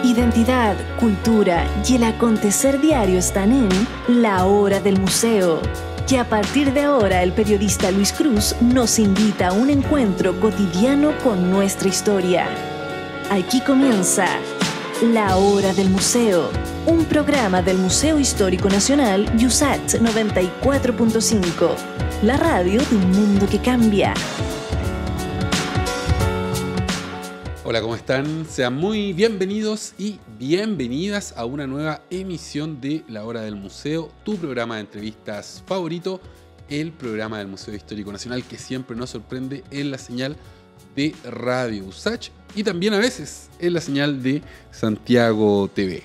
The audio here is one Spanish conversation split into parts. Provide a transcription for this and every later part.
Identidad, cultura y el acontecer diario están en La Hora del Museo, que a partir de ahora el periodista Luis Cruz nos invita a un encuentro cotidiano con nuestra historia. Aquí comienza La Hora del Museo, un programa del Museo Histórico Nacional USACH 94.5, la radio de un mundo que cambia. Hola, ¿cómo están? Sean muy bienvenidos y bienvenidas a una nueva emisión de La Hora del Museo, tu programa de entrevistas favorito, el programa del Museo Histórico Nacional que siempre nos sorprende en la señal de Radio USACH y también a veces en la señal de Santiago TV.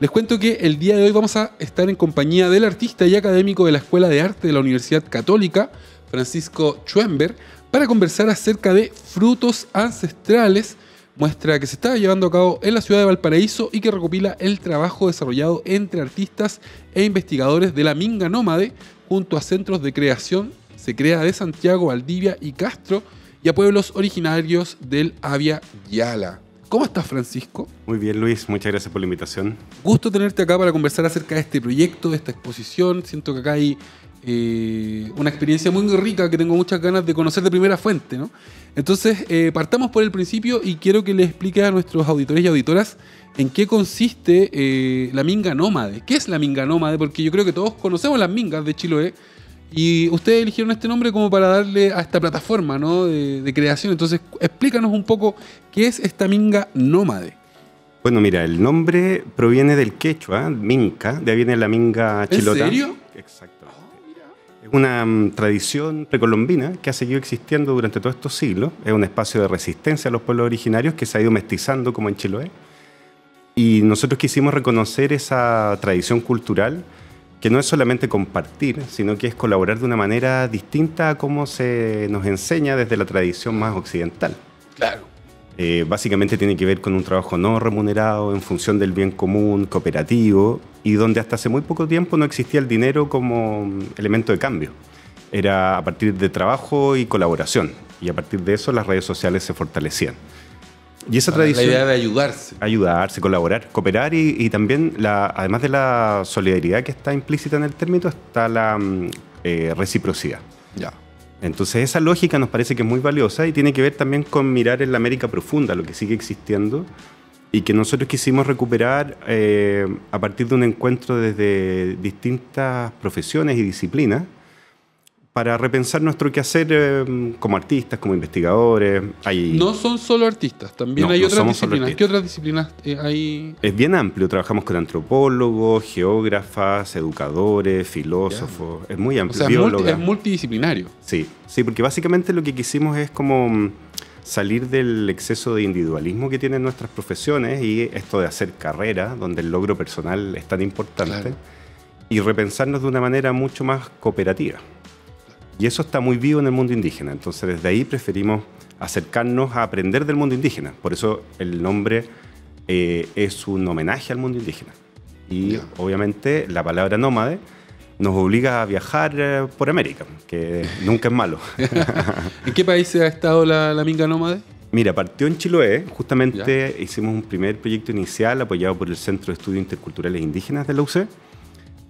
Les cuento que el día de hoy vamos a estar en compañía del artista y académico de la Escuela de Arte de la Universidad Católica, Francisco Schoenberg, para conversar acerca de Frutos Ancestrales, muestra que se está llevando a cabo en la ciudad de Valparaíso y que recopila el trabajo desarrollado entre artistas e investigadores de la Minga Nómade junto a centros de creación Se Crea de Santiago, Valdivia y Castro y a pueblos originarios del Avia Yala. ¿Cómo estás, Francisco? Muy bien, Luis. Muchas gracias por la invitación. Gusto tenerte acá para conversar acerca de este proyecto, de esta exposición. Siento que acá hay una experiencia muy rica que tengo muchas ganas de conocer de primera fuente, ¿no? Entonces, partamos por el principio y quiero que le explique a nuestros auditores y auditoras en qué consiste la Minga Nómade. ¿Qué es la Minga Nómade? Porque yo creo que todos conocemos las mingas de Chiloé y ustedes eligieron este nombre como para darle a esta plataforma, ¿no?, de creación. Entonces, explícanos un poco qué es esta Minga Nómade. Bueno, mira, el nombre proviene del quechua, minca, de ahí viene la minga chilota. ¿En serio? Exactamente. Es una tradición precolombina que ha seguido existiendo durante todos estos siglos. Es un espacio de resistencia a los pueblos originarios que se ha ido mestizando como en Chiloé. Y nosotros quisimos reconocer esa tradición cultural que no es solamente compartir, sino que es colaborar de una manera distinta a cómo se nos enseña desde la tradición más occidental. Claro. Básicamente tiene que ver con un trabajo no remunerado en función del bien común, cooperativo, y donde hasta hace muy poco tiempo no existía el dinero como elemento de cambio. Era a partir de trabajo y colaboración, y a partir de eso las redes sociales se fortalecían. Y esa tradición... La idea de ayudarse. Ayudarse, colaborar, cooperar y también, además de la solidaridad que está implícita en el término, está la reciprocidad. Ya. Entonces esa lógica nos parece que es muy valiosa y tiene que ver también con mirar en la América profunda, lo que sigue existiendo y que nosotros quisimos recuperar a partir de un encuentro desde distintas profesiones y disciplinas para repensar nuestro quehacer como artistas, como investigadores. No son solo artistas, también hay otras disciplinas. ¿Qué otras disciplinas hay? Es bien amplio, trabajamos con antropólogos, geógrafas, educadores, filósofos, es muy amplio. O sea, es multidisciplinario. Sí, porque básicamente lo que quisimos es como salir del exceso de individualismo que tienen nuestras profesiones y esto de hacer carrera, donde el logro personal es tan importante, claro, y repensarnos de una manera mucho más cooperativa. Y eso está muy vivo en el mundo indígena. Entonces, desde ahí preferimos acercarnos a aprender del mundo indígena. Por eso el nombre es un homenaje al mundo indígena. Y obviamente la palabra nómade nos obliga a viajar por América, que nunca es malo. ¿En qué países ha estado la Minga Nómade? Mira, partió en Chiloé. Justamente hicimos un primer proyecto inicial apoyado por el Centro de Estudios Interculturales Indígenas de la UC.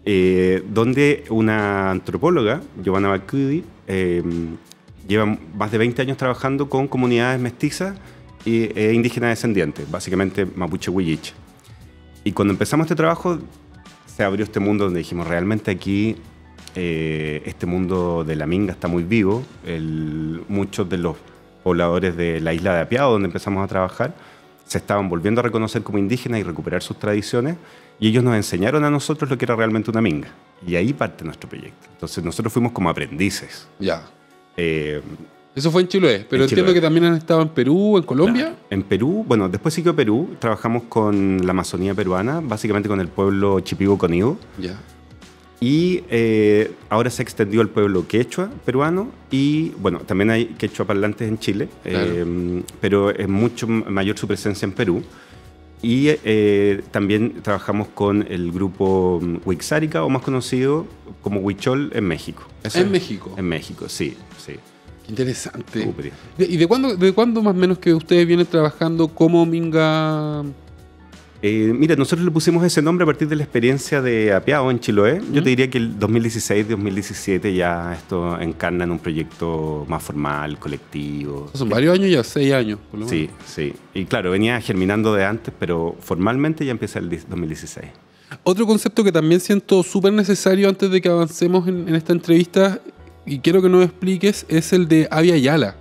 Donde una antropóloga, Giovanna Balcudi, lleva más de 20 años trabajando con comunidades mestizas e indígenas descendientes, básicamente mapuche-huilliche. Y cuando empezamos este trabajo, se abrió este mundo donde dijimos, realmente aquí este mundo de la minga está muy vivo. Muchos de los pobladores de la isla de Apiao, donde empezamos a trabajar, se estaban volviendo a reconocer como indígenas y recuperar sus tradiciones, y ellos nos enseñaron a nosotros lo que era realmente una minga. Y ahí parte nuestro proyecto. Entonces nosotros fuimos como aprendices. Ya. Eso fue en Chiloé, pero entiendo que también han estado en Perú, en Colombia. Claro. En Perú, bueno, después siguió Perú, trabajamos con la Amazonía peruana, básicamente con el pueblo Chipibo-Conibo. Ya. Y ahora se extendió al pueblo quechua peruano y, bueno, también hay quechua parlantes en Chile, claro, pero es mucho mayor su presencia en Perú. Y también trabajamos con el grupo Wixárika, o más conocido como Huichol, en México. ¿En México? En México, sí. Qué interesante. ¿Y de cuándo más o menos que ustedes vienen trabajando como Minga Mira, nosotros le pusimos ese nombre a partir de la experiencia de Apiao en Chiloé. Yo te diría que el 2016-2017 ya esto encarna en un proyecto más formal, colectivo. Son varios años ya, 6 años, por lo menos. Sí. Y claro, venía germinando de antes, pero formalmente ya empieza el 2016. Otro concepto que también siento súper necesario antes de que avancemos en esta entrevista, y quiero que nos expliques, es el de Abya Yala.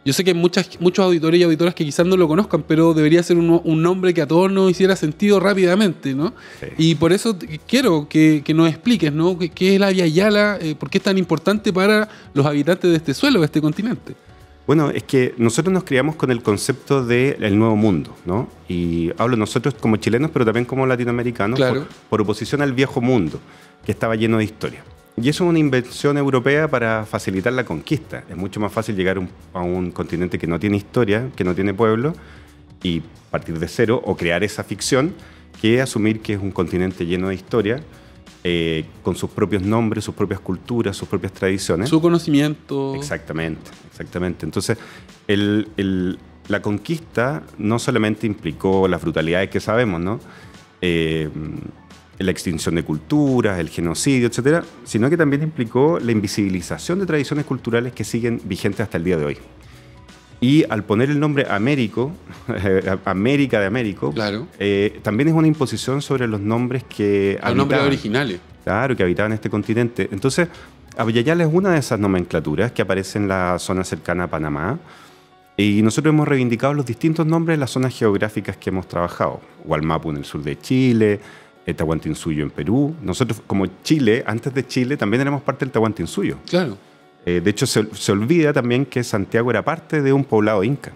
Yo sé que hay muchos auditores y auditoras que quizás no lo conozcan, pero debería ser un nombre que a todos nos hiciera sentido rápidamente, ¿no? Sí. Y por eso quiero que nos expliques, ¿no? ¿Qué es la Abya Yala? ¿Por qué es tan importante para los habitantes de este suelo, de este continente? Bueno, es que nosotros nos criamos con el concepto del nuevo mundo, ¿no? Y hablo nosotros como chilenos, pero también como latinoamericanos, claro, por oposición al viejo mundo, que estaba lleno de historia. Y eso es una invención europea para facilitar la conquista. Es mucho más fácil llegar a un continente que no tiene historia, que no tiene pueblo, y partir de cero o crear esa ficción, que asumir que es un continente lleno de historia, con sus propios nombres, sus propias culturas, sus propias tradiciones. Su conocimiento. Exactamente. Entonces, la conquista no solamente implicó las brutalidades que sabemos, ¿no? La extinción de culturas, el genocidio, etcétera, sino que también implicó la invisibilización de tradiciones culturales que siguen vigentes hasta el día de hoy. Y al poner el nombre Américo, América de Américo, claro, también es una imposición sobre los nombres que los nombres originales. Claro, que habitaban este continente. Entonces, Abya Yala es una de esas nomenclaturas que aparece en la zona cercana a Panamá. Y nosotros hemos reivindicado los distintos nombres de las zonas geográficas que hemos trabajado. Hualmapu en el sur de Chile, Tahuantinsuyo en Perú. Nosotros, como Chile, antes de Chile, también éramos parte del Tahuantinsuyo. Claro. De hecho, se olvida también que Santiago era parte de un poblado inca,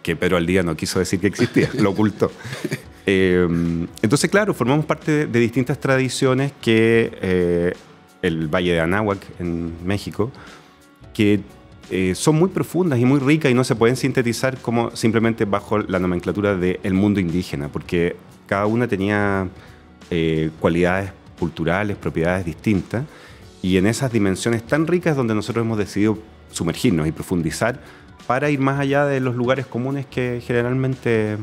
que Pedro Aldía no quiso decir que existía, lo ocultó. Entonces, claro, formamos parte de distintas tradiciones que el Valle de Anáhuac en México, que son muy profundas y muy ricas y no se pueden sintetizar como simplemente bajo la nomenclatura del mundo indígena, porque cada una tenía cualidades culturales, propiedades distintas, y en esas dimensiones tan ricas donde nosotros hemos decidido sumergirnos y profundizar para ir más allá de los lugares comunes que generalmente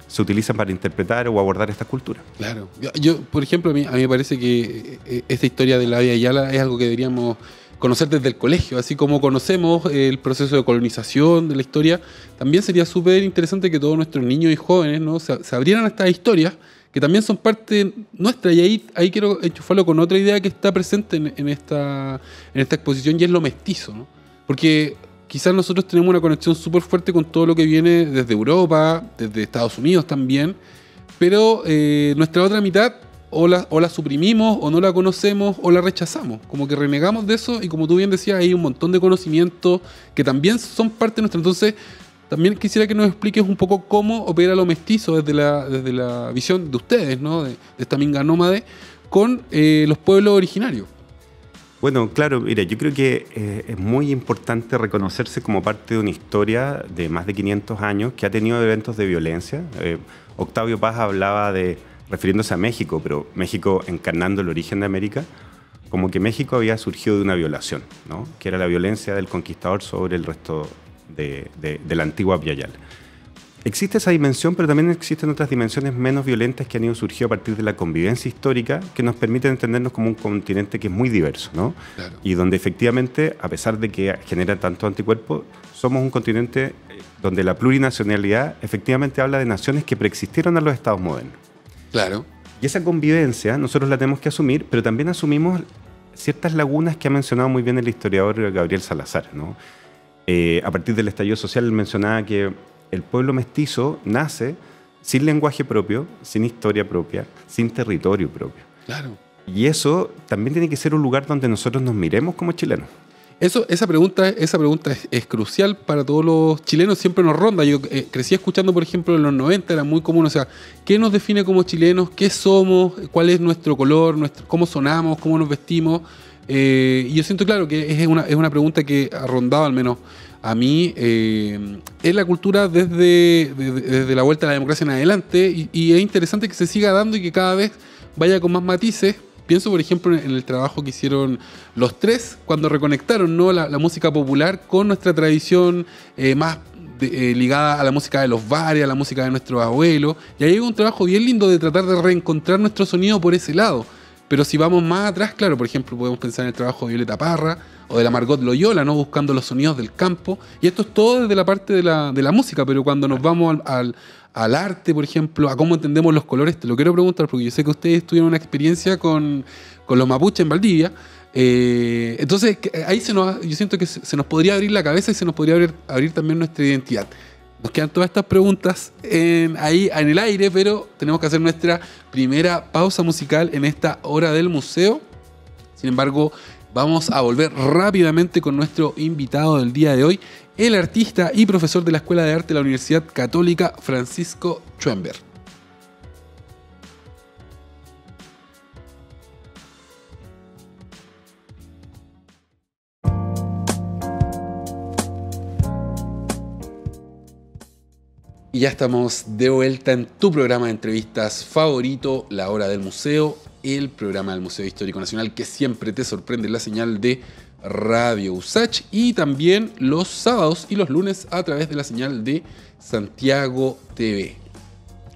se utilizan para interpretar o abordar esta cultura. Claro. Yo, por ejemplo, a mí me parece que esta historia de la Abya Yala es algo que deberíamos conocer desde el colegio, así como conocemos el proceso de colonización de la historia. También sería súper interesante que todos nuestros niños y jóvenes, ¿no?, se abrieran a estas historias que también son parte nuestra, y ahí quiero enchufarlo con otra idea que está presente en esta exposición, y es lo mestizo, ¿no? Porque quizás nosotros tenemos una conexión súper fuerte con todo lo que viene desde Europa, desde Estados Unidos también, pero nuestra otra mitad o la suprimimos, o no la conocemos, o la rechazamos, como que renegamos de eso, y como tú bien decías, hay un montón de conocimientos que también son parte nuestra. Entonces, también quisiera que nos expliques un poco cómo opera lo mestizo desde la visión de ustedes, ¿no?, de esta minga nómade, con los pueblos originarios. Bueno, claro, mira, yo creo que es muy importante reconocerse como parte de una historia de más de 500 años que ha tenido eventos de violencia. Octavio Paz hablaba refiriéndose a México, pero México encarnando el origen de América, como que México había surgido de una violación, ¿no?, que era la violencia del conquistador sobre el resto de la antigua Abya Yala. Existe esa dimensión, pero también existen otras dimensiones menos violentas que han ido surgiendo a partir de la convivencia histórica, que nos permiten entendernos como un continente que es muy diverso, ¿no? Claro. Y donde efectivamente, a pesar de que genera tanto anticuerpo, somos un continente donde la plurinacionalidad efectivamente habla de naciones que preexistieron a los estados modernos. Claro. Y esa convivencia nosotros la tenemos que asumir, pero también asumimos ciertas lagunas que ha mencionado muy bien el historiador Gabriel Salazar, ¿no? A partir del estallido social, él mencionaba que el pueblo mestizo nace sin lenguaje propio, sin historia propia, sin territorio propio. Claro. Y eso también tiene que ser un lugar donde nosotros nos miremos como chilenos. Esa pregunta es crucial para todos los chilenos, siempre nos ronda. Yo crecí escuchando, por ejemplo, en los 90, era muy común, o sea, ¿qué nos define como chilenos? ¿Qué somos? ¿Cuál es nuestro color? ¿Cómo sonamos? ¿Cómo nos vestimos? Y yo siento, claro, que es una pregunta que ha rondado, al menos a mí, es la cultura desde la vuelta a la democracia en adelante, y es interesante que se siga dando y que cada vez vaya con más matices. Pienso, por ejemplo, en el trabajo que hicieron los tres cuando reconectaron, ¿no?, la música popular con nuestra tradición más ligada a la música de los bares, a la música de nuestros abuelos. Y ahí hay un trabajo bien lindo de tratar de reencontrar nuestro sonido por ese lado. Pero si vamos más atrás, claro, por ejemplo, podemos pensar en el trabajo de Violeta Parra o de la Margot Loyola, ¿no? Buscando los sonidos del campo. Y esto es todo desde la parte de la música, pero cuando nos vamos al arte, por ejemplo, a cómo entendemos los colores, te lo quiero preguntar, porque yo sé que ustedes tuvieron una experiencia con los mapuches en Valdivia. Entonces, ahí yo siento que se nos podría abrir la cabeza y se nos podría abrir también nuestra identidad. Nos quedan todas estas preguntas ahí en el aire, pero tenemos que hacer nuestra primera pausa musical en esta hora del museo. Sin embargo, vamos a volver rápidamente con nuestro invitado del día de hoy, el artista y profesor de la Escuela de Arte de la Universidad Católica, Francisco Schoenberg. Y ya estamos de vuelta en tu programa de entrevistas favorito, La Hora del Museo, el programa del Museo Histórico Nacional que siempre te sorprende en la señal de Radio USACH y también los sábados y los lunes a través de la señal de Santiago TV.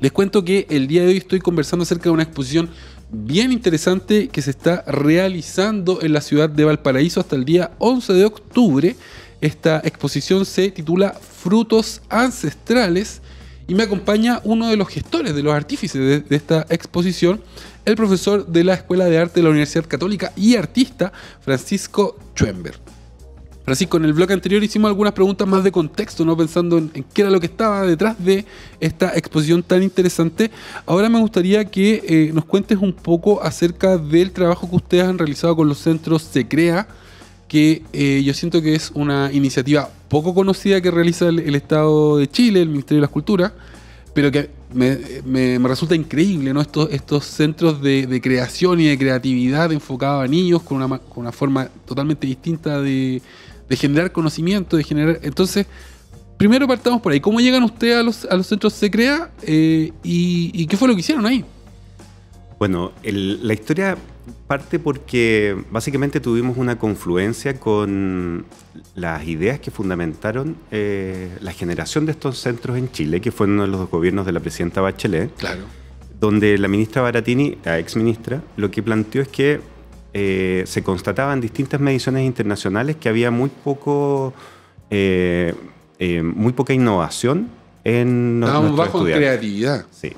Les cuento que el día de hoy estoy conversando acerca de una exposición bien interesante que se está realizando en la ciudad de Valparaíso hasta el día 11 de octubre. Esta exposición se titula Frutos Ancestrales y me acompaña uno de los gestores, de los artífices de esta exposición, el profesor de la Escuela de Arte de la Universidad Católica y artista Francisco Schoenberg. Francisco, en el bloque anterior hicimos algunas preguntas más de contexto, ¿no? Pensando en qué era lo que estaba detrás de esta exposición tan interesante. Ahora me gustaría que nos cuentes un poco acerca del trabajo que ustedes han realizado con los centros SECREA, que yo siento que es una iniciativa poco conocida que realiza el Estado de Chile, el Ministerio de las Culturas, pero que me resulta increíble, ¿no? Estos centros de creación y de creatividad enfocados a niños con una forma totalmente distinta de generar conocimiento, de generar... Entonces, primero partamos por ahí. ¿Cómo llegan ustedes a los centros SECREA y qué fue lo que hicieron ahí? Bueno, la historia parte porque básicamente tuvimos una confluencia con las ideas que fundamentaron la generación de estos centros en Chile, que fue uno de los gobiernos de la presidenta Bachelet, claro, donde la ministra Baratini, la ex ministra, lo que planteó es que se constataban distintas mediciones internacionales que había muy poca innovación en estábamos nuestros bajo en estudiantes. creatividad. Sí.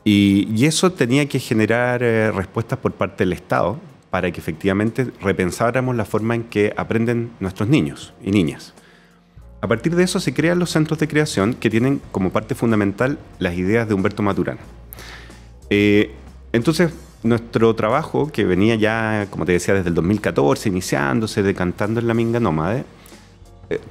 Y eso tenía que generar respuestas por parte del Estado para que efectivamente repensáramos la forma en que aprenden nuestros niños y niñas. A partir de eso se crean los centros de creación que tienen como parte fundamental las ideas de Humberto Maturana. Entonces, nuestro trabajo, que venía ya, como te decía, desde el 2014, iniciándose, decantando en la Minga Nómade,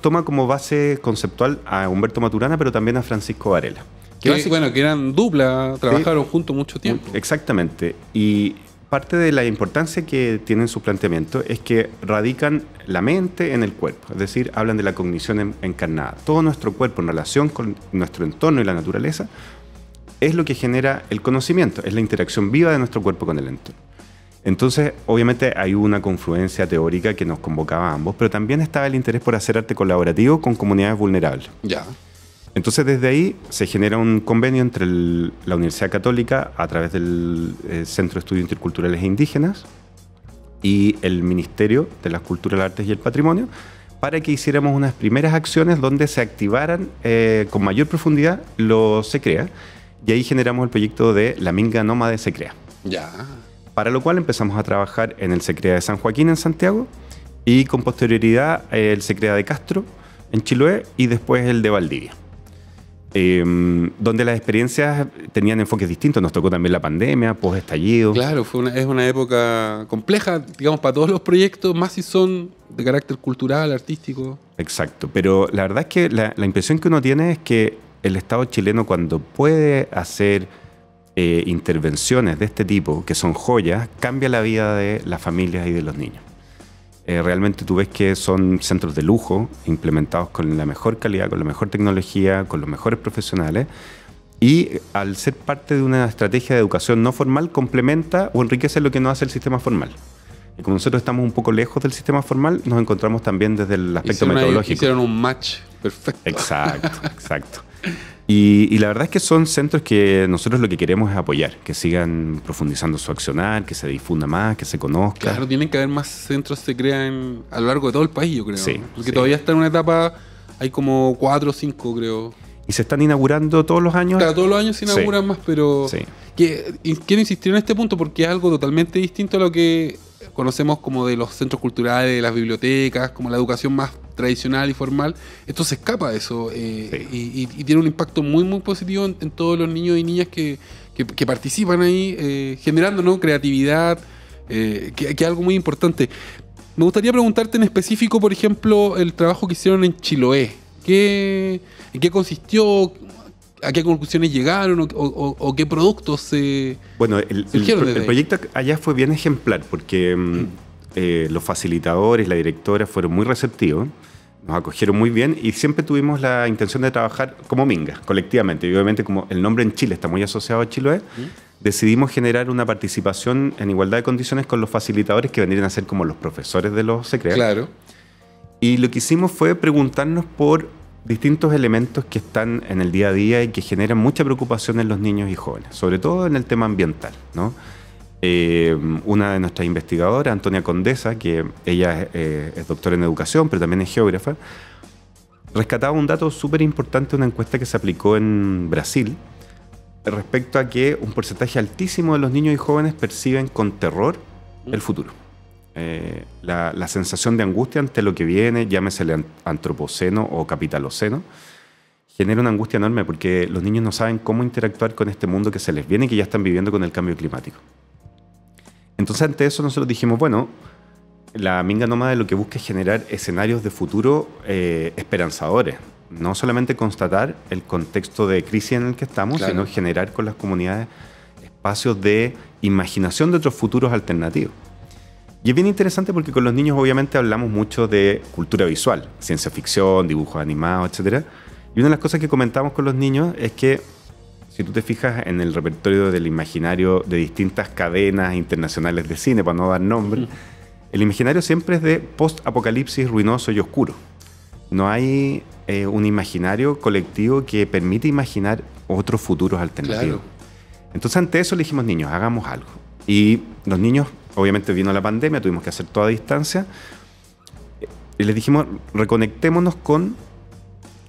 toma como base conceptual a Humberto Maturana, pero también a Francisco Varela. Que eran dupla, trabajaron juntos mucho tiempo. Exactamente. Y parte de la importancia que tienen sus planteamientos es que radican la mente en el cuerpo. Es decir, hablan de la cognición encarnada. Todo nuestro cuerpo en relación con nuestro entorno y la naturaleza es lo que genera el conocimiento. Es la interacción viva de nuestro cuerpo con el entorno. Entonces, obviamente hay una confluencia teórica que nos convocaba a ambos, pero también estaba el interés por hacer arte colaborativo con comunidades vulnerables. Ya. Entonces, desde ahí se genera un convenio entre la Universidad Católica a través del Centro de Estudios Interculturales e Indígenas y el Ministerio de las Culturas, las Artes y el Patrimonio para que hiciéramos unas primeras acciones donde se activaran con mayor profundidad los SECREA y ahí generamos el proyecto de la Minga Nómade SECREA. Ya. Para lo cual empezamos a trabajar en el SECREA de San Joaquín en Santiago y con posterioridad el SECREA de Castro en Chiloé y después el de Valdivia. Donde las experiencias tenían enfoques distintos. Nos tocó también la pandemia, post-estallido. Claro, es una época compleja, digamos, para todos los proyectos, más si son de carácter cultural, artístico. Exacto, pero la verdad es que la impresión que uno tiene es que el Estado chileno, cuando puede hacer intervenciones de este tipo, que son joyas, cambia la vida de las familias y de los niños. Realmente tú ves que son centros de lujo, implementados con la mejor calidad, con la mejor tecnología, con los mejores profesionales, y al ser parte de una estrategia de educación no formal, complementa o enriquece lo que no hace el sistema formal. Y como nosotros estamos un poco lejos del sistema formal, nos encontramos también desde el aspecto metodológico. Hicieron un match perfecto. Exacto. Y la verdad es que son centros que nosotros lo que queremos es apoyar, que sigan profundizando su accionar, que se difunda más, que se conozca. Claro, tienen que haber más centros que se crean a lo largo de todo el país, yo creo. Sí, porque todavía está en una etapa, hay como 4 o 5, creo. Y se están inaugurando todos los años. Claro, todos los años se inauguran más, pero quiero insistir en este punto porque es algo totalmente distinto a lo que conocemos como de los centros culturales, de las bibliotecas, como la educación más tradicional y formal. Esto se escapa de eso y tiene un impacto muy, muy positivo en todos los niños y niñas que participan ahí, generando, ¿no?, creatividad, que es algo muy importante. Me gustaría preguntarte en específico, por ejemplo, el trabajo que hicieron en Chiloé. ¿En qué consistió? ¿A qué conclusiones llegaron? ¿O qué productos se surgieron desde el proyecto allá fue bien ejemplar porque los facilitadores, la directora fueron muy receptivos, nos acogieron muy bien y siempre tuvimos la intención de trabajar como Minga, colectivamente. Y obviamente como el nombre en Chile está muy asociado a Chiloé, decidimos generar una participación en igualdad de condiciones con los facilitadores que vendrían a ser como los profesores de los SECREA. Claro. Y lo que hicimos fue preguntarnos por distintos elementos que están en el día a día y que generan mucha preocupación en los niños y jóvenes, sobre todo en el tema ambiental, ¿no? Una de nuestras investigadoras, Antonia Condesa, que ella es doctora en educación, pero también es geógrafa, rescataba un dato súper importante de una encuesta que se aplicó en Brasil respecto a que un porcentaje altísimo de los niños y jóvenes perciben con terror el futuro. La sensación de angustia ante lo que viene, llámese el antropoceno o capitaloceno, genera una angustia enorme porque los niños no saben cómo interactuar con este mundo que se les viene y que ya están viviendo con el cambio climático. Entonces, ante eso nosotros dijimos, bueno, la Minga Nómade lo que busca es generar escenarios de futuro esperanzadores. No solamente constatar el contexto de crisis en el que estamos, sino generar con las comunidades espacios de imaginación de otros futuros alternativos. Y es bien interesante porque con los niños obviamente hablamos mucho de cultura visual, ciencia ficción, dibujos animados, etc. Y una de las cosas que comentamos con los niños es que si tú te fijas en el repertorio del imaginario de distintas cadenas internacionales de cine, para no dar nombre, el imaginario siempre es de post-apocalipsis ruinoso y oscuro. No hay un imaginario colectivo que permite imaginar otros futuros alternativos. Claro. Entonces ante eso le dijimos, niños, hagamos algo. Y los niños, obviamente vino la pandemia, tuvimos que hacer todo a distancia, y les dijimos, reconectémonos con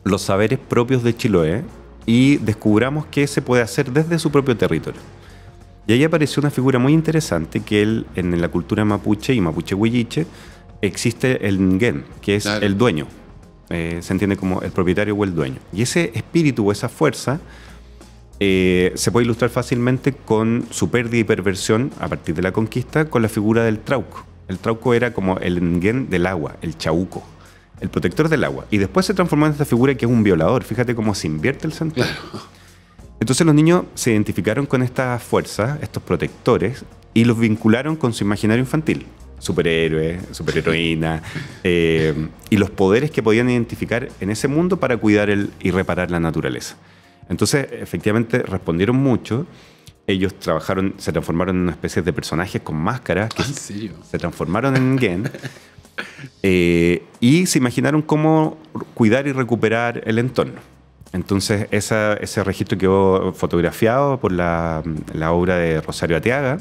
los saberes propios de Chiloé y descubramos qué se puede hacer desde su propio territorio. Y ahí apareció una figura muy interesante que en la cultura mapuche y mapuche huilliche existe el Ngen, que es el dueño. Se entiende como el propietario o el dueño. Y ese espíritu o esa fuerza se puede ilustrar fácilmente con su pérdida y perversión a partir de la conquista con la figura del trauco. El trauco era como el Ngen del agua, el chauco, el protector del agua. Y después se transformó en esta figura que es un violador. Fíjate cómo se invierte el sentido. Claro. Entonces los niños se identificaron con estas fuerzas, estos protectores, y los vincularon con su imaginario infantil. Superhéroes, superheroína, y los poderes que podían identificar en ese mundo para cuidar y reparar la naturaleza. Entonces, efectivamente, respondieron mucho. Ellos se transformaron en una especie de personajes con máscaras. Que ¿En serio? Se transformaron en Ngen. Y se imaginaron cómo cuidar y recuperar el entorno. Entonces, ese registro quedó fotografiado por la obra de Rosario Ateaga,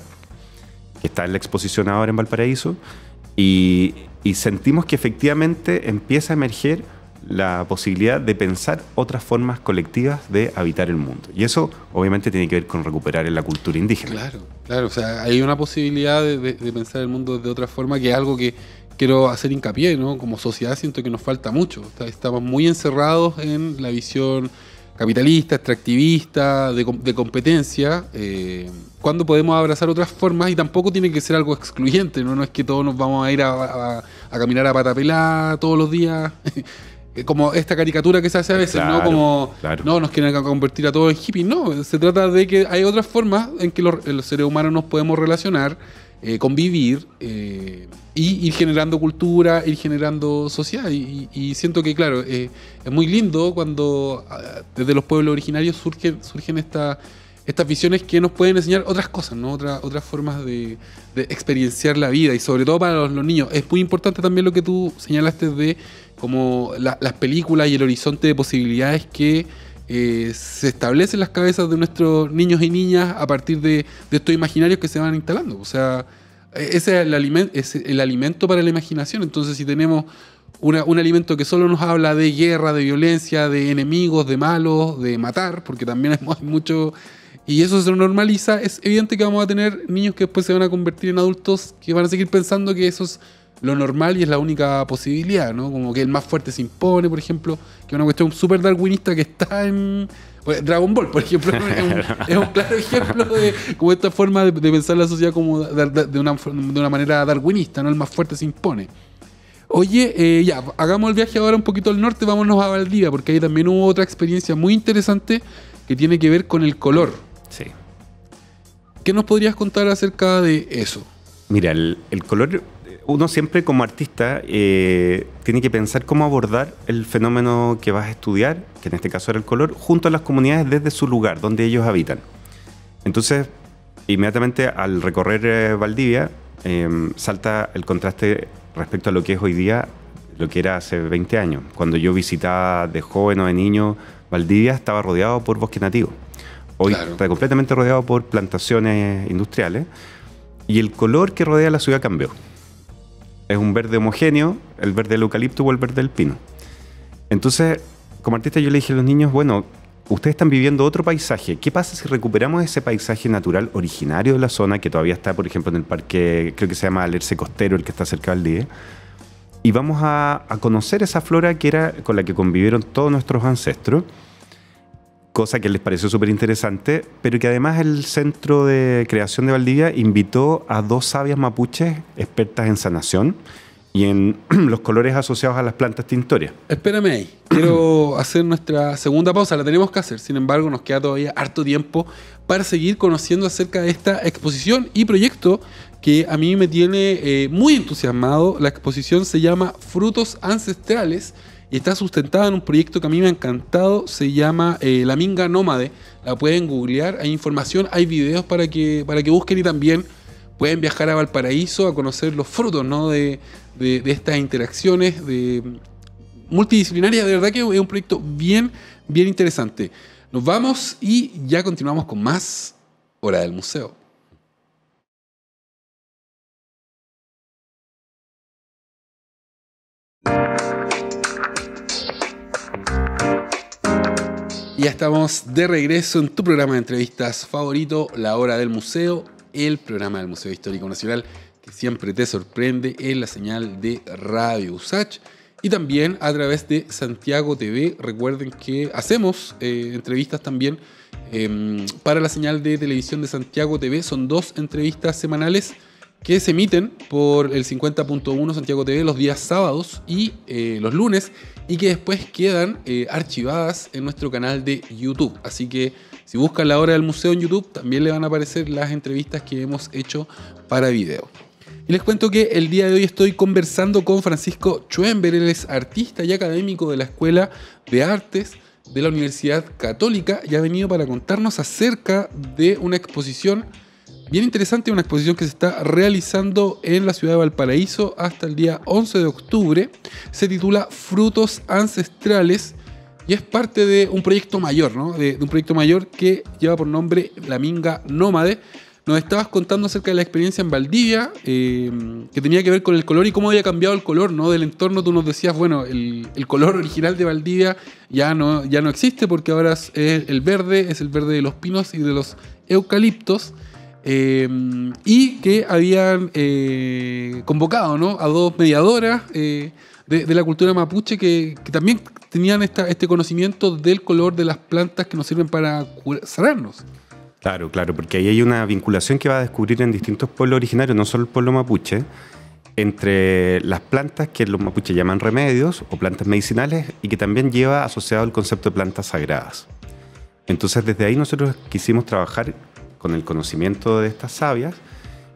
que está en la exposición ahora en Valparaíso, y sentimos que efectivamente empieza a emerger la posibilidad de pensar otras formas colectivas de habitar el mundo. Y eso obviamente tiene que ver con recuperar la cultura indígena. Claro, o sea, hay una posibilidad de pensar el mundo de otra forma, que es algo que quiero hacer hincapié, ¿no? Como sociedad siento que nos falta mucho. Estamos muy encerrados en la visión capitalista, extractivista, de competencia, cuando podemos abrazar otras formas, y tampoco tiene que ser algo excluyente, ¿no? No es que todos nos vamos a ir a caminar a pata pelada todos los días, como esta caricatura que se hace a veces, ¿no? Como, no, nos quieren convertir a todos en hippies. No, se trata de que hay otras formas en que los seres humanos nos podemos relacionar, convivir, y ir generando cultura, ir generando sociedad. Y siento que, claro, es muy lindo cuando desde los pueblos originarios surgen estas visiones que nos pueden enseñar otras cosas, ¿no? Otras formas de experienciar la vida, y sobre todo para los niños. Es muy importante también lo que tú señalaste de como las películas y el horizonte de posibilidades que se establecen en las cabezas de nuestros niños y niñas a partir de estos imaginarios que se van instalando. O sea, ese es el alimento para la imaginación. Entonces, si tenemos un alimento que solo nos habla de guerra, de violencia, de enemigos, de malos, de matar, porque también hay mucho, y eso se normaliza, es evidente que vamos a tener niños que después se van a convertir en adultos que van a seguir pensando que eso es lo normal y es la única posibilidad, ¿no? Como que el más fuerte se impone, por ejemplo, que es una cuestión súper darwinista que está en Dragon Ball, por ejemplo. Es un claro ejemplo de como esta forma de pensar la sociedad como de una manera darwinista, ¿no? El más fuerte se impone. Oye, ya, hagamos el viaje ahora un poquito al norte, vámonos a Valdivia, porque ahí también hubo otra experiencia muy interesante que tiene que ver con el color. Sí. ¿Qué nos podrías contar acerca de eso? Mira, el color, uno siempre como artista tiene que pensar cómo abordar el fenómeno que vas a estudiar, que en este caso era el color, junto a las comunidades desde su lugar, donde ellos habitan. Entonces, inmediatamente al recorrer Valdivia, salta el contraste respecto a lo que es hoy día, lo que era hace 20 años. Cuando yo visitaba de joven o de niño Valdivia, estaba rodeado por bosque nativo. Hoy está completamente rodeado por plantaciones industriales, y el color que rodea la ciudad cambió. Es un verde homogéneo, el verde del eucalipto o el verde del pino. Entonces, como artista yo le dije a los niños, bueno, ustedes están viviendo otro paisaje. ¿Qué pasa si recuperamos ese paisaje natural originario de la zona, que todavía está, por ejemplo, en el parque, creo que se llama Alerce Costero, el que está cerca del Valdivia, y vamos a conocer esa flora que era con la que convivieron todos nuestros ancestros, cosa que les pareció súper interesante, pero que además el Centro de Creación de Valdivia invitó a 2 sabias mapuches expertas en sanación y en los colores asociados a las plantas tintorias. Espérame ahí, quiero hacer nuestra segunda pausa, la tenemos que hacer, sin embargo nos queda todavía harto tiempo para seguir conociendo acerca de esta exposición y proyecto que a mí me tiene muy entusiasmado. La exposición se llama Frutos Ancestrales y está sustentada en un proyecto que a mí me ha encantado, se llama La Minga Nómade. La pueden googlear, hay información, hay videos para que busquen, y también pueden viajar a Valparaíso a conocer los frutos, ¿no? de estas interacciones multidisciplinarias. De verdad que es un proyecto bien interesante. Nos vamos y ya continuamos con más Hora del Museo. Ya estamos de regreso en tu programa de entrevistas favorito, La Hora del Museo, el programa del Museo Histórico Nacional que siempre te sorprende en la señal de Radio USACH y también a través de Santiago TV. Recuerden que hacemos entrevistas también para la señal de televisión de Santiago TV. Son 2 entrevistas semanales que se emiten por el 50.1 Santiago TV los días sábados y los lunes, y que después quedan archivadas en nuestro canal de YouTube. Así que si buscan La Hora del Museo en YouTube, también le van a aparecer las entrevistas que hemos hecho para video. Y les cuento que el día de hoy estoy conversando con Francisco Schwember. Él es artista y académico de la Escuela de Artes de la Universidad Católica y ha venido para contarnos acerca de una exposición bien interesante, una exposición que se está realizando en la ciudad de Valparaíso hasta el día 11 de octubre. Se titula Frutos Ancestrales y es parte de un proyecto mayor, ¿no? De un proyecto mayor que lleva por nombre La Minga Nómade. Nos estabas contando acerca de la experiencia en Valdivia, que tenía que ver con el color y cómo había cambiado el color, ¿no? Del entorno. Tú nos decías, bueno, el color original de Valdivia ya no existe, porque ahora es el verde de los pinos y de los eucaliptos. Y que habían convocado, ¿no? A 2 mediadoras de la cultura mapuche que también tenían este conocimiento del color de las plantas que nos sirven para sanarnos. Claro, porque ahí hay una vinculación que va a descubrir en distintos pueblos originarios, no solo el pueblo mapuche, entre las plantas que los mapuches llaman remedios o plantas medicinales, y que también lleva asociado el concepto de plantas sagradas. Entonces, desde ahí nosotros quisimos trabajar con el conocimiento de estas sabias,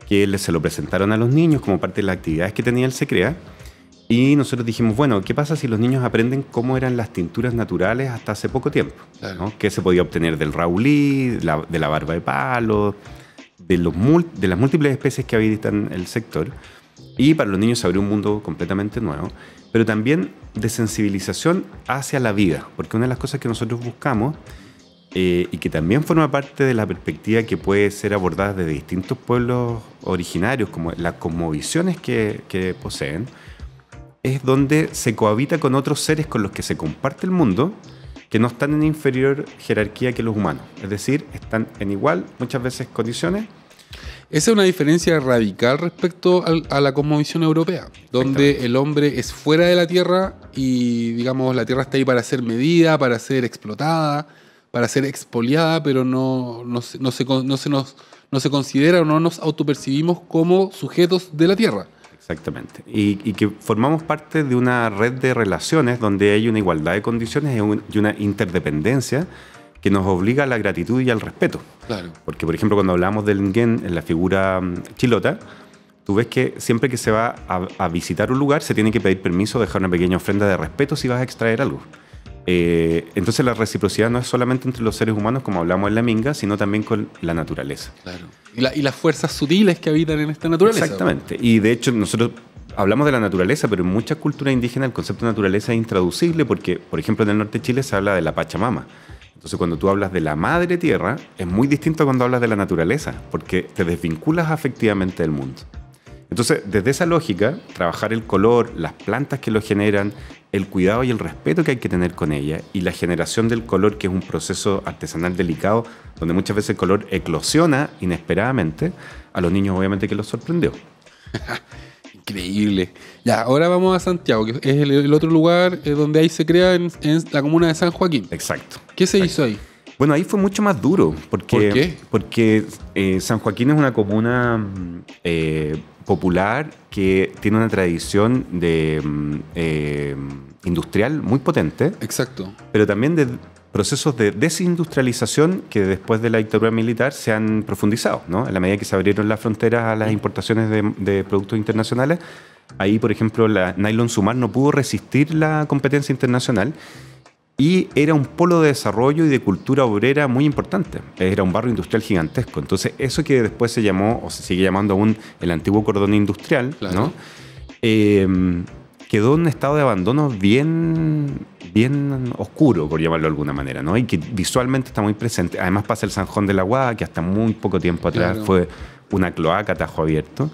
que se lo presentaron a los niños como parte de las actividades que tenía el SECREA, Y nosotros dijimos, bueno, ¿qué pasa si los niños aprenden cómo eran las tinturas naturales hasta hace poco tiempo? Claro. ¿No? ¿Qué se podía obtener del raulí, de la barba de palo, de las múltiples especies que habitan el sector? Y para los niños se abrió un mundo completamente nuevo, pero también de sensibilización hacia la vida, porque una de las cosas que nosotros buscamos y que también forma parte de la perspectiva que puede ser abordada desde distintos pueblos originarios, como las cosmovisiones que poseen, es donde se cohabita con otros seres con los que se comparte el mundo, que no están en inferior jerarquía que los humanos. Es decir, están en igual, muchas veces, condiciones. Esa es una diferencia radical respecto a la cosmovisión europea, donde el hombre es fuera de la Tierra y, digamos, la Tierra está ahí para ser medida, para ser explotada, para ser expoliada, pero no se considera o no nos autopercibimos como sujetos de la Tierra. Exactamente. Y que formamos parte de una red de relaciones donde hay una igualdad de condiciones y una interdependencia que nos obliga a la gratitud y al respeto. Claro. Porque, por ejemplo, cuando hablamos del Nguén en la figura chilota, tú ves que siempre que se va a visitar un lugar se tiene que pedir permiso, dejar una pequeña ofrenda de respeto si vas a extraer algo. Entonces la reciprocidad no es solamente entre los seres humanos, como hablamos en la Minga, sino también con la naturaleza. Claro. Y las fuerzas sutiles que habitan en esta naturaleza. Exactamente. Y de hecho nosotros hablamos de la naturaleza, pero en muchas culturas indígenas el concepto de naturaleza es intraducible porque, por ejemplo, en el norte de Chile se habla de la Pachamama. Entonces, cuando tú hablas de la madre tierra, es muy distinto a cuando hablas de la naturaleza, porque te desvinculas afectivamente del mundo. Entonces, desde esa lógica, trabajar el color, las plantas que lo generan, el cuidado y el respeto que hay que tener con ella, y la generación del color, que es un proceso artesanal delicado, donde muchas veces el color eclosiona inesperadamente, a los niños obviamente que los sorprendió. Increíble. Ya, ahora vamos a Santiago, que es el otro lugar donde ahí se crea en la comuna de San Joaquín. Exacto. ¿Qué se hizo ahí? Bueno, ahí fue mucho más duro. Porque, ¿por qué? Porque San Joaquín es una comuna popular que tiene una tradición de industrial muy potente. Exacto. Pero también de procesos de desindustrialización que después de la dictadura militar se han profundizado, ¿no? En la medida que se abrieron las fronteras a las importaciones de productos internacionales, ahí, por ejemplo, la Nylon Sumar no pudo resistir la competencia internacional y era un polo de desarrollo y de cultura obrera muy importante. Era un barrio industrial gigantesco. Entonces, eso que después se llamó, o se sigue llamando aún, el antiguo cordón industrial, claro, ¿no? Quedó en un estado de abandono bien oscuro, por llamarlo de alguna manera, ¿no? Y que visualmente está muy presente. Además pasa el Zanjón de la Guada, que hasta muy poco tiempo atrás fue una cloaca a tajo abierto.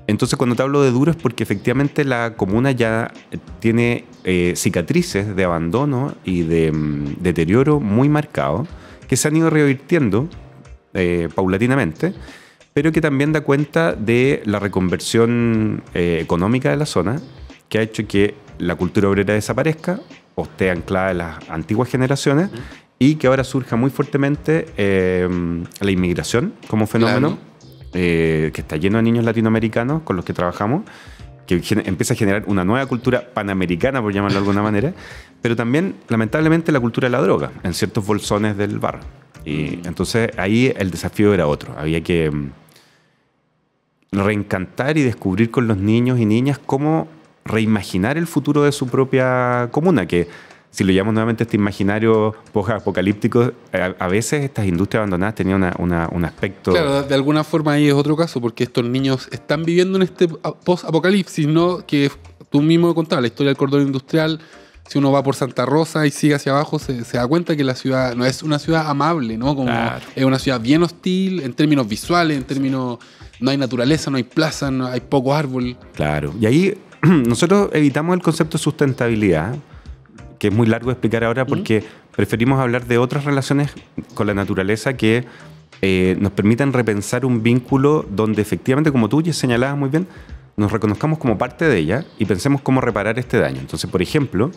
Entonces, cuando te hablo de duro es porque efectivamente la comuna ya tiene cicatrices de abandono y de deterioro muy marcados, que se han ido revirtiendo paulatinamente, pero que también da cuenta de la reconversión económica de la zona, que ha hecho que la cultura obrera desaparezca o esté anclada en las antiguas generaciones y que ahora surja muy fuertemente la inmigración como fenómeno, que está lleno de niños latinoamericanos con los que trabajamos, que empieza a generar una nueva cultura panamericana, por llamarlo de alguna manera, pero también, lamentablemente, la cultura de la droga en ciertos bolsones del bar. Y entonces ahí el desafío era otro. Había que reencantar y descubrir con los niños y niñas cómo reimaginar el futuro de su propia comuna, que si lo llamamos nuevamente este imaginario post-apocalíptico, a veces estas industrias abandonadas tenían un aspecto... Claro, de alguna forma ahí es otro caso, porque estos niños están viviendo en este post-apocalipsis, ¿no? Que tú mismo contabas, la historia del cordón industrial. Si uno va por Santa Rosa y sigue hacia abajo, se da cuenta que la ciudad no es una ciudad amable, ¿no? Como es una ciudad bien hostil en términos visuales, en términos... No hay naturaleza, no hay plaza, no hay poco árbol. Claro. Y ahí nosotros evitamos el concepto de sustentabilidad, que es muy largo de explicar ahora porque preferimos hablar de otras relaciones con la naturaleza que nos permitan repensar un vínculo donde efectivamente, como tú ya señalabas muy bien, nos reconozcamos como parte de ella y pensemos cómo reparar este daño. Entonces, por ejemplo,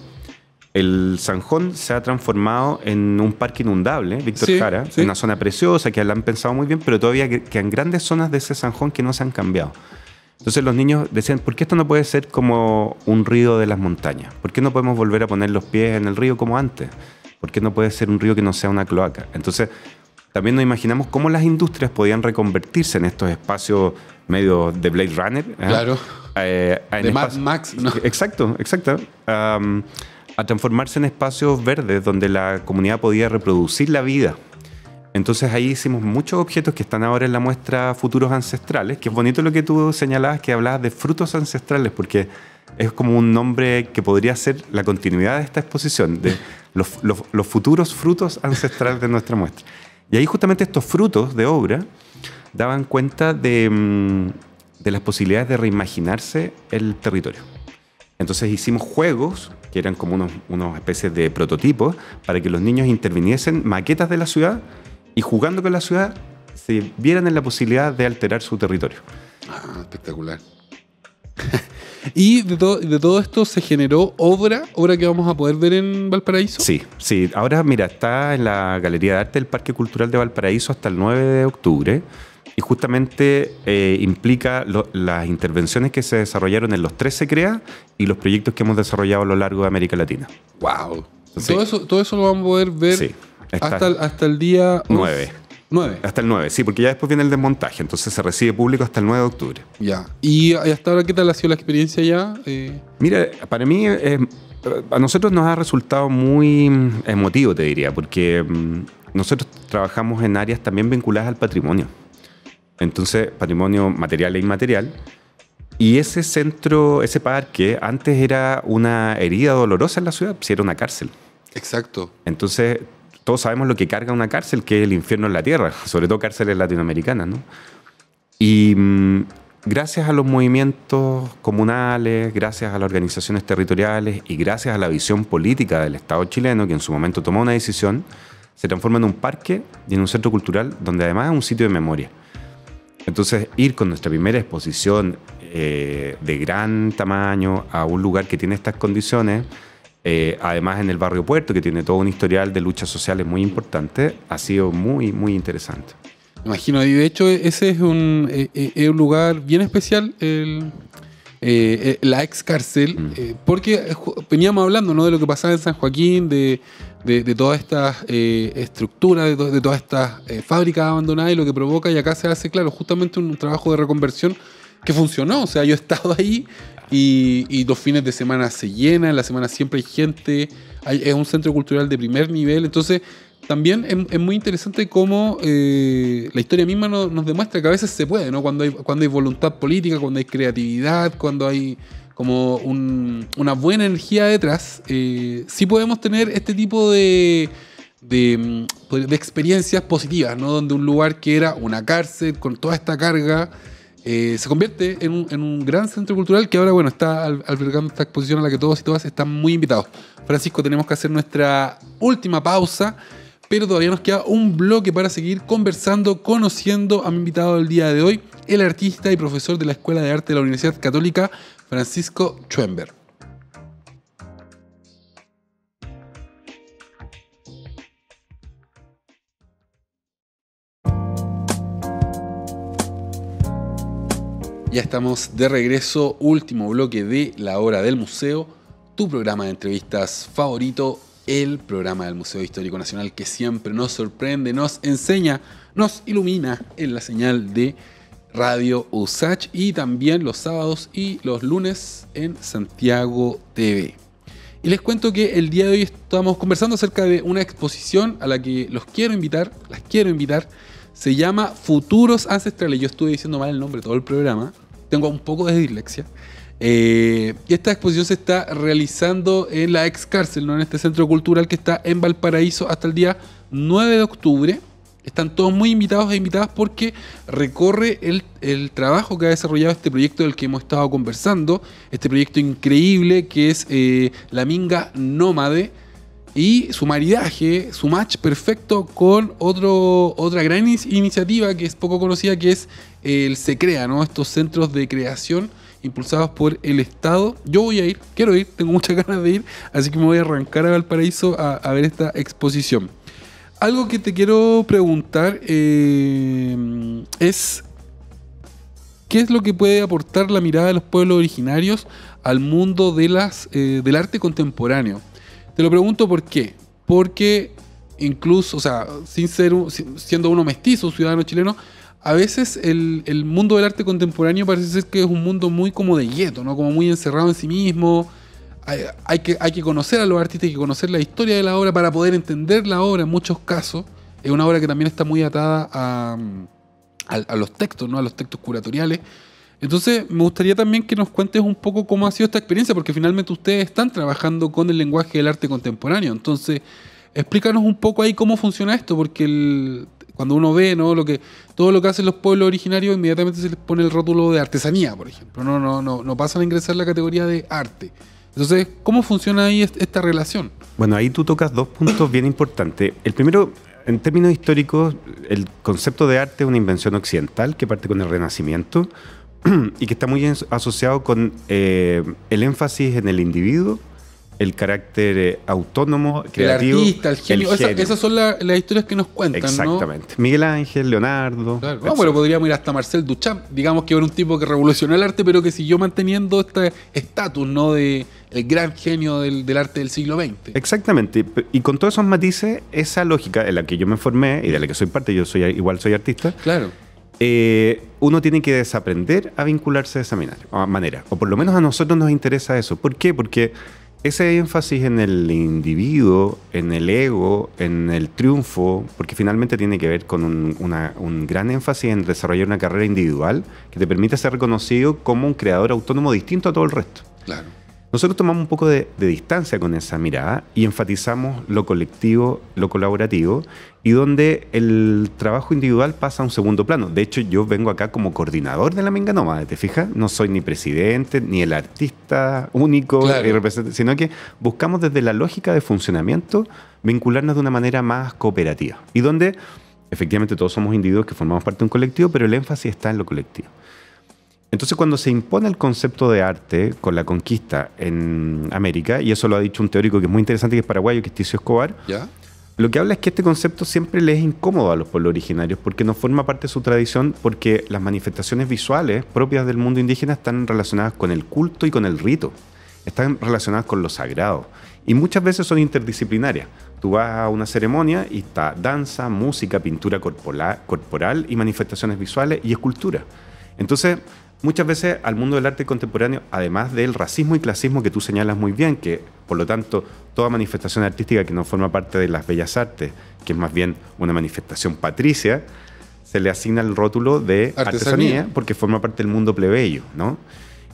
el Zanjón se ha transformado en un parque inundable, Víctor Jara, una zona preciosa que la han pensado muy bien, pero todavía quedan grandes zonas de ese Zanjón que no se han cambiado. Entonces los niños decían, ¿por qué esto no puede ser como un río de las montañas? ¿Por qué no podemos volver a poner los pies en el río como antes? ¿Por qué no puede ser un río que no sea una cloaca? Entonces también nos imaginamos cómo las industrias podían reconvertirse en estos espacios medio de Blade Runner, Claro. De Mad Max, ¿no? Exacto. A transformarse en espacios verdes donde la comunidad podía reproducir la vida. Entonces ahí hicimos muchos objetos que están ahora en la muestra Futuros Ancestrales, que es bonito lo que tú señalabas, que hablabas de frutos ancestrales, porque es como un nombre que podría ser la continuidad de esta exposición, de los futuros frutos ancestrales de nuestra muestra. Y ahí justamente estos frutos de obra daban cuenta de las posibilidades de reimaginarse el territorio. Entonces hicimos juegos que eran como unos especies de prototipos para que los niños interviniesen maquetas de la ciudad y jugando con la ciudad se vieran en la posibilidad de alterar su territorio. Ah, espectacular. ¿Y de todo esto se generó obra que vamos a poder ver en Valparaíso? Sí. Ahora, mira, está en la Galería de Arte del Parque Cultural de Valparaíso hasta el 9 de octubre y justamente implica las intervenciones que se desarrollaron en los 13 CREA y los proyectos que hemos desarrollado a lo largo de América Latina. ¡Wow! Sí. Todo eso lo vamos a poder ver sí, hasta el día 9. 9. Hasta el 9, sí, porque ya después viene el desmontaje, entonces se recibe público hasta el 9 de octubre. Ya. ¿Y hasta ahora qué tal ha sido la experiencia ya? Mira, para mí, a nosotros nos ha resultado muy emotivo, te diría, porque nosotros trabajamos en áreas también vinculadas al patrimonio. Entonces, patrimonio material e inmaterial. Y ese centro, ese parque, antes era una herida dolorosa en la ciudad, si era una cárcel. Exacto. Entonces, todos sabemos lo que carga una cárcel, que es el infierno en la tierra, sobre todo cárceles latinoamericanas, ¿no? Y gracias a los movimientos comunales, gracias a las organizaciones territoriales y gracias a la visión política del Estado chileno, que en su momento tomó una decisión, se transforma en un parque y en un centro cultural donde además es un sitio de memoria. Entonces, ir con nuestra primera exposición de gran tamaño a un lugar que tiene estas condiciones, además en el barrio Puerto, que tiene todo un historial de luchas sociales muy importante, ha sido muy, muy interesante. Me imagino, y de hecho ese es un lugar bien especial, la ex cárcel, porque veníamos hablando, ¿no?, de lo que pasaba en San Joaquín, de todas estas estructuras, de todas estas fábricas abandonadas y lo que provoca, y acá se hace, claro, justamente un trabajo de reconversión que funcionó. O sea, yo he estado ahí y los fines de semana se llenan, en la semana siempre hay gente, es un centro cultural de primer nivel. Entonces también es muy interesante cómo la historia misma nos demuestra que a veces se puede, ¿no? Cuando hay voluntad política, cuando hay creatividad, cuando hay como una buena energía detrás, sí podemos tener este tipo de experiencias positivas, ¿no? Donde un lugar que era una cárcel con toda esta carga se convierte en un gran centro cultural que ahora, bueno, está albergando esta exposición a la que todos y todas están muy invitados. Francisco, tenemos que hacer nuestra última pausa, pero todavía nos queda un bloque para seguir conversando, conociendo a mi invitado del día de hoy, el artista y profesor de la Escuela de Arte de la Universidad Católica, Francisco Schoenberg. Ya estamos de regreso, último bloque de La Hora del Museo, tu programa de entrevistas favorito, el programa del Museo Histórico Nacional que siempre nos sorprende, nos enseña, nos ilumina en la señal de Radio USACH y también los sábados y los lunes en Santiago TV. Y les cuento que el día de hoy estamos conversando acerca de una exposición a la que las quiero invitar. Se llama Futuros Ancestrales. Yo estuve diciendo mal el nombre todo el programa. Tengo un poco de dislexia. Y esta exposición se está realizando en la ex cárcel, ¿no?, en este centro cultural que está en Valparaíso hasta el día 9 de octubre. Están todos muy invitados e invitadas porque recorre el trabajo que ha desarrollado este proyecto del que hemos estado conversando. Este proyecto increíble que es la Minga Nómade. Y su maridaje, su match perfecto con otra gran iniciativa que es poco conocida, que es el SECREA, ¿no? Estos centros de creación impulsados por el Estado. Yo voy a ir, quiero ir, tengo muchas ganas de ir, así que me voy a arrancar a Valparaíso a ver esta exposición. Algo que te quiero preguntar es ¿qué es lo que puede aportar la mirada de los pueblos originarios al mundo del arte contemporáneo? Te lo pregunto por qué. Porque incluso, o sea, siendo uno mestizo, ciudadano chileno, a veces el mundo del arte contemporáneo parece ser que es un mundo muy como de gueto, ¿no? Como muy encerrado en sí mismo. Hay que conocer a los artistas, hay que conocer la historia de la obra para poder entender la obra en muchos casos. Es una obra que también está muy atada a los textos, ¿no? A los textos curatoriales. Entonces, me gustaría también que nos cuentes un poco cómo ha sido esta experiencia, porque finalmente ustedes están trabajando con el lenguaje del arte contemporáneo. Entonces, explícanos un poco ahí cómo funciona esto, porque cuando uno ve, ¿no? Todo lo que hacen los pueblos originarios, inmediatamente se les pone el rótulo de artesanía, por ejemplo. No pasan a ingresar la categoría de arte. Entonces, ¿cómo funciona ahí esta relación? Bueno, ahí tú tocas dos puntos bien importantes. El primero, en términos históricos, el concepto de arte es una invención occidental que parte con el Renacimiento y que está muy asociado con el énfasis en el individuo, el carácter autónomo, creativo. El artista, el genio. Esas son las historias que nos cuentan, exactamente. ¿no? Miguel Ángel, Leonardo. Claro. No, pero podríamos ir hasta Marcel Duchamp, digamos que era un tipo que revolucionó el arte, pero que siguió manteniendo este estatus, ¿no? De el gran genio del arte del siglo XX. Exactamente. Y con todos esos matices, esa lógica en la que yo me formé y de la que soy parte, yo igual soy artista. Claro. Uno tiene que desaprender a vincularse de esa manera. O por lo menos a nosotros nos interesa eso. ¿Por qué? Porque ese énfasis en el individuo, en el ego, en el triunfo, porque finalmente tiene que ver con un gran énfasis en desarrollar una carrera individual que te permite ser reconocido como un creador autónomo distinto a todo el resto. Claro. Nosotros tomamos un poco de distancia con esa mirada y enfatizamos lo colectivo, lo colaborativo, y donde el trabajo individual pasa a un segundo plano. De hecho, yo vengo acá como coordinador de la Minga Nómada, ¿te fijas? No soy ni presidente, ni el artista único, claro, sino que buscamos desde la lógica de funcionamiento vincularnos de una manera más cooperativa. Y donde, efectivamente, todos somos individuos que formamos parte de un colectivo, pero el énfasis está en lo colectivo. Entonces, cuando se impone el concepto de arte con la conquista en América, y eso lo ha dicho un teórico que es muy interesante, que es paraguayo, que es Ticio Escobar, ¿ya? Lo que habla es que este concepto siempre le es incómodo a los pueblos originarios porque no forma parte de su tradición, porque las manifestaciones visuales propias del mundo indígena están relacionadas con el culto y con el rito, están relacionadas con lo sagrado, y muchas veces son interdisciplinarias. Tú vas a una ceremonia y está danza, música, pintura corporal y manifestaciones visuales y escultura. Entonces, muchas veces al mundo del arte contemporáneo, además del racismo y clasismo que tú señalas muy bien, que por lo tanto toda manifestación artística que no forma parte de las bellas artes, que es más bien una manifestación patricia, se le asigna el rótulo de artesanía porque forma parte del mundo plebeyo, ¿no?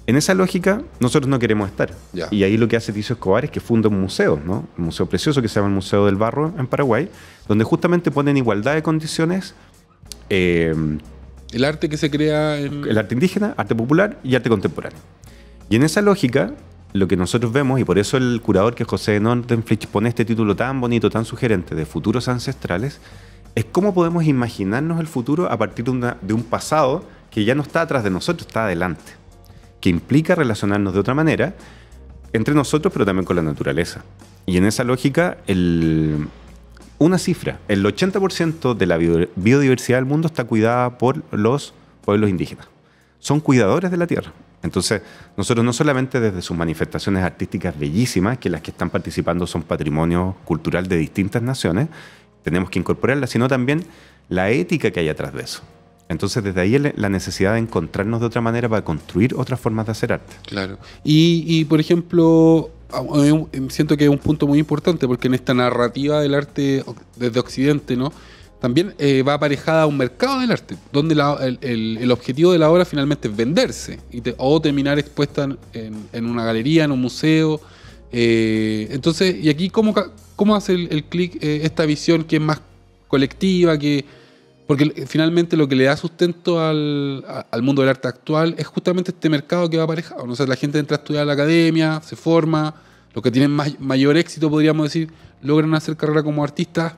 En esa lógica nosotros no queremos estar. Ya. Y ahí lo que hace Ticio Escobar es que funda un museo, ¿no? Un museo precioso que se llama el Museo del Barro en Paraguay, donde justamente pone en igualdad de condiciones el arte que se crea el arte indígena, arte popular y arte contemporáneo. Y en esa lógica, lo que nosotros vemos, y por eso el curador, que es José Nordenflich, pone este título tan bonito, tan sugerente, de Futuros Ancestrales, es cómo podemos imaginarnos el futuro a partir de un pasado que ya no está atrás de nosotros, está adelante, que implica relacionarnos de otra manera entre nosotros, pero también con la naturaleza. Y en esa lógica, una cifra, el 80% de la biodiversidad del mundo está cuidada por los pueblos indígenas. Son cuidadores de la tierra. Entonces, nosotros no solamente desde sus manifestaciones artísticas bellísimas, que las que están participando son patrimonio cultural de distintas naciones, tenemos que incorporarlas, sino también la ética que hay atrás de eso. Entonces, desde ahí la necesidad de encontrarnos de otra manera para construir otras formas de hacer arte. Claro. Y por ejemplo, siento que es un punto muy importante, porque en esta narrativa del arte desde Occidente, ¿no?, también va aparejada a un mercado del arte, donde el objetivo de la obra finalmente es venderse o terminar expuesta en una galería, en un museo. Entonces, y aquí ¿cómo hace el clic esta visión que es más colectiva, porque finalmente lo que le da sustento al mundo del arte actual es justamente este mercado que va aparejado, ¿no? O sea, la gente entra a estudiar a la academia, se forma, los que tienen mayor éxito, podríamos decir, logran hacer carrera como artistas.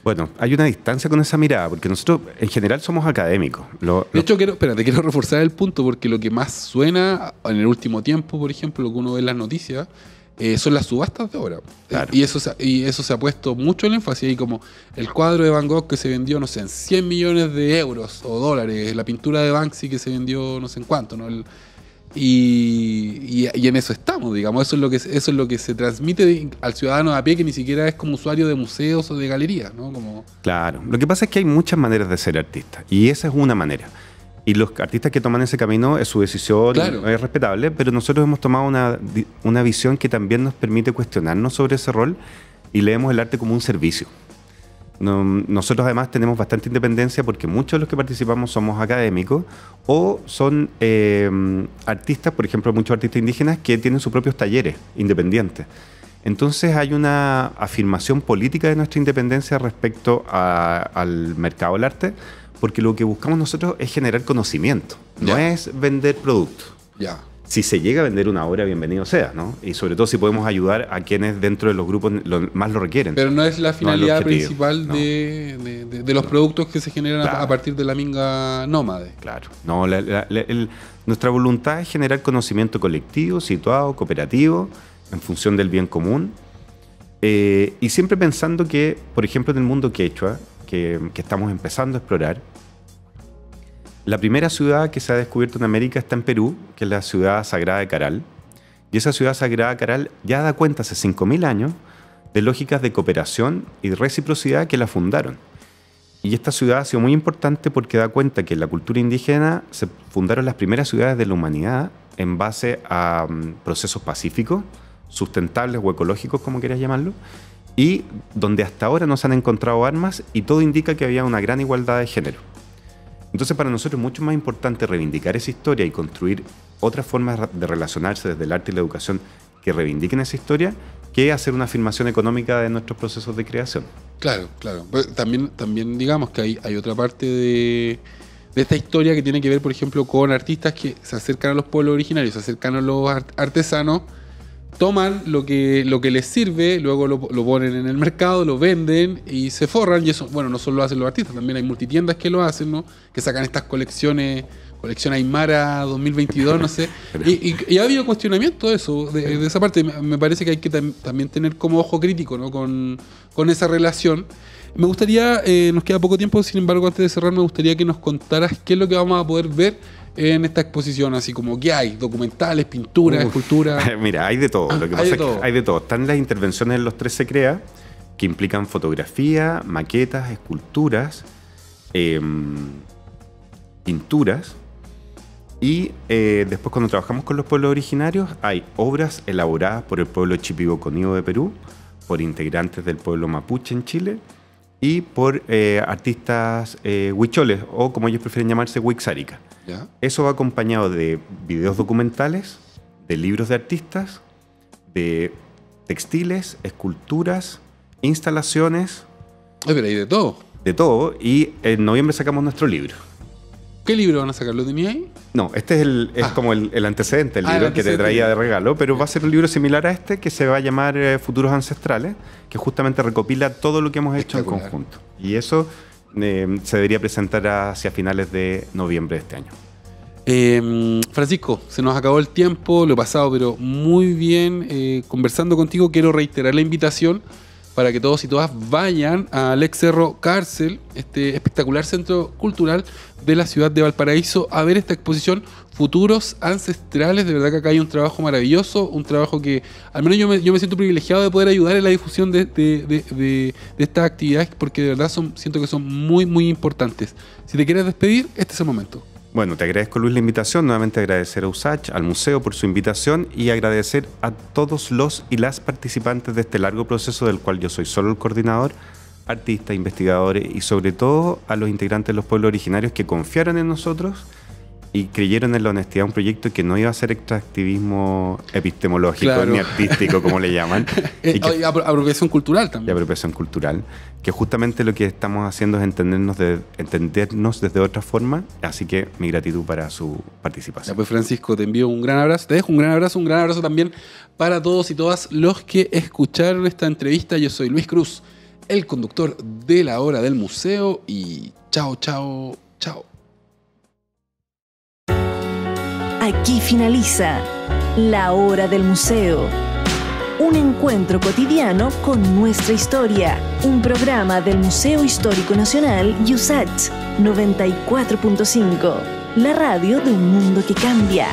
Bueno, hay una distancia con esa mirada, porque nosotros en general somos académicos. De hecho, quiero reforzar el punto, porque lo que más suena en el último tiempo, por ejemplo, lo que uno ve en las noticias, son las subastas de obra. Claro. Y eso se ha puesto mucho el énfasis ahí, como el cuadro de Van Gogh que se vendió, no sé, en 100 millones de euros o dólares, la pintura de Banksy que se vendió no sé en cuánto, ¿no? y en eso estamos, digamos. Eso es lo que se transmite al ciudadano de a pie, que ni siquiera es como usuario de museos o de galerías, ¿no? Claro. Lo que pasa es que hay muchas maneras de ser artista, y esa es una manera. Y los artistas que toman ese camino, es su decisión, claro, es respetable, pero nosotros hemos tomado una visión que también nos permite cuestionarnos sobre ese rol, y leemos el arte como un servicio. Nosotros además tenemos bastante independencia, porque muchos de los que participamos somos académicos o son artistas, por ejemplo, muchos artistas indígenas que tienen sus propios talleres independientes. Entonces hay una afirmación política de nuestra independencia respecto al mercado del arte, porque lo que buscamos nosotros es generar conocimiento, no es vender productos. Ya. Si se llega a vender una obra, bienvenido sea, ¿no? Y sobre todo si podemos ayudar a quienes dentro de los grupos más lo requieren. Pero no es la finalidad principal de los productos que se generan, claro, a partir de la minga nómade. Claro. No, nuestra voluntad es generar conocimiento colectivo, situado, cooperativo, en función del bien común. Y siempre pensando que, por ejemplo, en el mundo quechua, que estamos empezando a explorar, la primera ciudad que se ha descubierto en América está en Perú, que es la ciudad sagrada de Caral. Y esa ciudad sagrada de Caral ya da cuenta hace 5.000 años de lógicas de cooperación y reciprocidad que la fundaron. Y esta ciudad ha sido muy importante porque da cuenta que en la cultura indígena se fundaron las primeras ciudades de la humanidad en base a procesos pacíficos, sustentables o ecológicos, como quieras llamarlo, y donde hasta ahora no se han encontrado armas, y todo indica que había una gran igualdad de género. Entonces, para nosotros es mucho más importante reivindicar esa historia y construir otras formas de relacionarse desde el arte y la educación que reivindiquen esa historia, que hacer una afirmación económica de nuestros procesos de creación. Claro, claro. Pero también digamos que hay otra parte de esta historia que tiene que ver, por ejemplo, con artistas que se acercan a los pueblos originarios, se acercan a los artesanos, toman lo que les sirve, luego lo ponen en el mercado, lo venden y se forran. Y eso, bueno, no solo lo hacen los artistas, también hay multitiendas que lo hacen, ¿no? Que sacan estas colección Aymara 2022, no sé. Y ha habido cuestionamiento de eso, de esa parte. Me parece que hay que también tener como ojo crítico, ¿no? Con esa relación. Me gustaría, nos queda poco tiempo, sin embargo, antes de cerrar, me gustaría que nos contaras qué es lo que vamos a poder ver en esta exposición, así como ¿qué hay? ¿Documentales, pinturas, esculturas? Mira, hay de todo. Lo que pasa es que hay de todo. Están las intervenciones en los 3 Se Crea, que implican fotografía, maquetas, esculturas, pinturas. Y después, cuando trabajamos con los pueblos originarios, hay obras elaboradas por el pueblo Chipibo-Conío de Perú, por integrantes del pueblo mapuche en Chile y por artistas huicholes, o como ellos prefieren llamarse, huixárica. ¿Ya? Eso va acompañado de videos documentales, de libros de artistas, de textiles, esculturas, instalaciones. Pero hay de todo. De todo. Y en noviembre sacamos nuestro libro. ¿Qué libro van a sacar? ¿Lo tenías ahí? No, este es como el antecedente, el libro que te traía de regalo, pero va a ser un libro similar a este que se va a llamar Futuros Ancestrales, que justamente recopila todo lo que hemos hecho en conjunto. Y eso se debería presentar hacia finales de noviembre de este año. Francisco, se nos acabó el tiempo, lo he pasado pero muy bien conversando contigo. Quiero reiterar la invitación para que todos y todas vayan al Ex Cerro Cárcel, este espectacular centro cultural de la ciudad de Valparaíso, a ver esta exposición Futuros Ancestrales. De verdad que acá hay un trabajo maravilloso, un trabajo que al menos yo me siento privilegiado de poder ayudar en la difusión de estas actividades, porque de verdad siento que son muy, muy importantes. Si te quieres despedir, este es el momento. Bueno, te agradezco, Luis, la invitación. Nuevamente agradecer a USACH, al museo por su invitación, y agradecer a todos los y las participantes de este largo proceso del cual yo soy solo el coordinador, artistas, investigadores y sobre todo a los integrantes de los pueblos originarios que confiaron en nosotros y creyeron en la honestidad de un proyecto que no iba a ser extractivismo epistemológico, claro, ni artístico, como le llaman. Y apropiación cultural también. Y apropiación cultural, que justamente lo que estamos haciendo es entendernos desde otra forma, así que mi gratitud para su participación. Ya pues, Francisco, te envío un gran abrazo, te dejo un gran abrazo también para todos y todas los que escucharon esta entrevista. Yo soy Luis Cruz, el conductor de La Hora del Museo, y chao, chao, chao. Aquí finaliza La Hora del Museo. Un encuentro cotidiano con nuestra historia. Un programa del Museo Histórico Nacional USACH 94.5. La radio de un mundo que cambia.